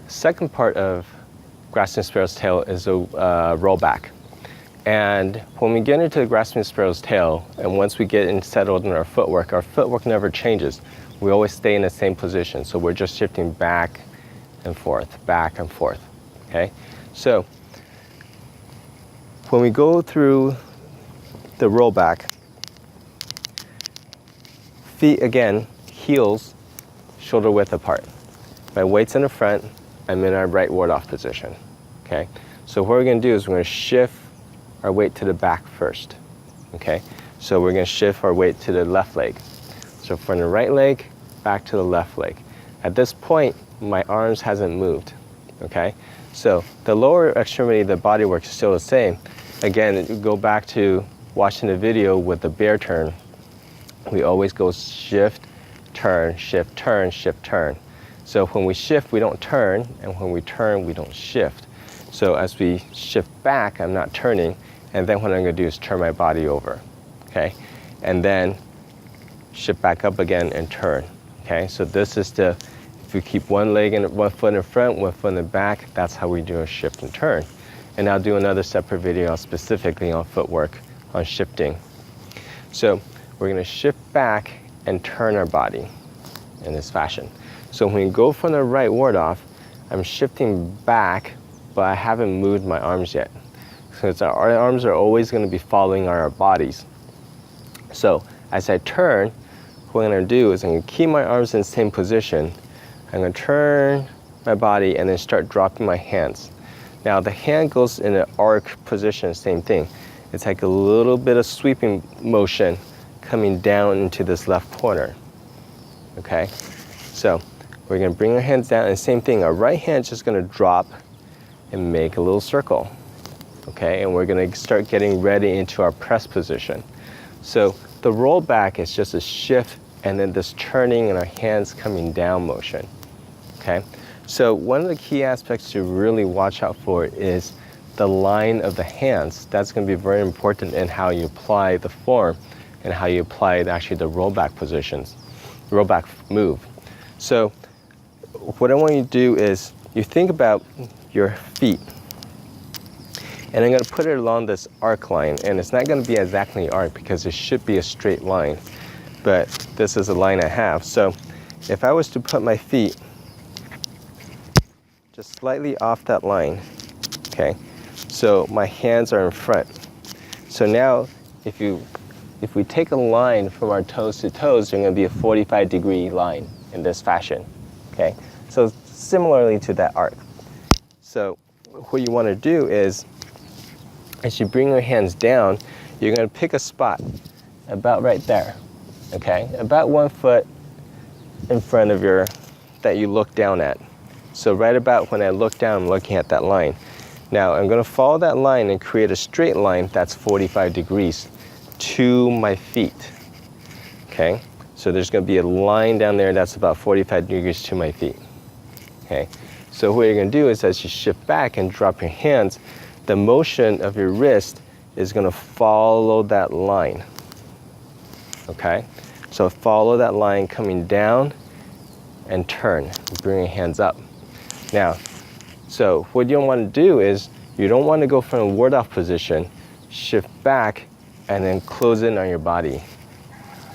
second part of grasping sparrow's tail is a rollback. And when we get into the grasping sparrow's tail, and once we get settled in our footwork never changes. We always stay in the same position. So we're just shifting back and forth, okay? So when we go through the rollback, feet again, heels, shoulder width apart. My weight's in the front, I'm in our right ward-off position, okay? So what we're gonna do is we're gonna shift our weight to the back first, okay? So we're gonna shift our weight to the left leg. So from the right leg, back to the left leg. At this point, my arms hasn't moved, okay? So the lower extremity of the body work is still the same. Again, go back to watching the video with the bear turn. We always go shift, turn, shift, turn, shift, turn. So when we shift, we don't turn, and when we turn, we don't shift. So as we shift back, I'm not turning, and then what I'm gonna do is turn my body over, okay? And then shift back up again and turn, okay? So this is the, if we keep one foot in front, one foot in the back, that's how we do a shift and turn. And I'll do another separate video specifically on footwork, on shifting. So we're gonna shift back and turn our body in this fashion. So when we go from the right ward off, I'm shifting back, but I haven't moved my arms yet. So our arms are always gonna be following our bodies. So as I turn, what I'm gonna do is I'm gonna keep my arms in the same position. I'm gonna turn my body and then start dropping my hands. Now the hand goes in an arc position, same thing. It's like a little bit of sweeping motion coming down into this left corner, okay? So we're gonna bring our hands down, and same thing, our right hand's just gonna drop and make a little circle, okay? And we're gonna start getting ready into our press position. So the roll back is just a shift and then this turning and our hands coming down motion, okay? So one of the key aspects to really watch out for is the line of the hands. That's gonna be very important in how you apply the form and how you apply actually the rollback positions, rollback move. So what I want you to do is you think about your feet, and I'm gonna put it along this arc line, and it's not gonna be exactly arc because it should be a straight line, but this is a line I have. So if I was to put my feet just slightly off that line, okay? So my hands are in front. So now if we take a line from our toes to toes, there's gonna be a 45-degree line in this fashion, okay? So similarly to that arc. So what you wanna do is, as you bring your hands down, you're gonna pick a spot about right there, okay? About 1 foot in front of that you look down at. So right about when I look down, I'm looking at that line. Now I'm gonna follow that line and create a straight line that's 45 degrees to my feet, okay? So there's gonna be a line down there that's about 45 degrees to my feet, okay? So what you're gonna do is as you shift back and drop your hands, the motion of your wrist is gonna follow that line, okay? So follow that line coming down and turn, bring your hands up. Now, so what you don't wanna do is, you don't wanna go from a ward-off position, shift back, and then close in on your body,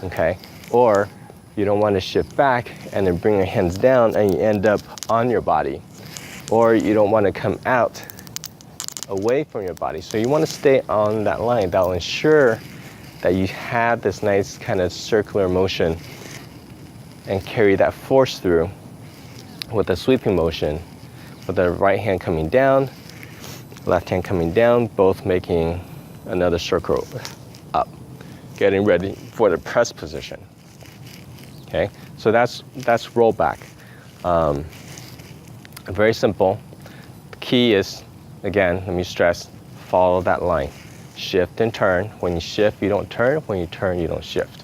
okay? Or you don't wanna shift back and then bring your hands down and you end up on your body. Or you don't wanna come out away from your body. So you wanna stay on that line. That will ensure that you have this nice kind of circular motion and carry that force through with a sweeping motion, with the right hand coming down, left hand coming down, both making another circle up, getting ready for the press position. Okay, so that's rollback. Very simple. The key is, again, let me stress, follow that line. Shift and turn. When you shift, you don't turn. When you turn, you don't shift.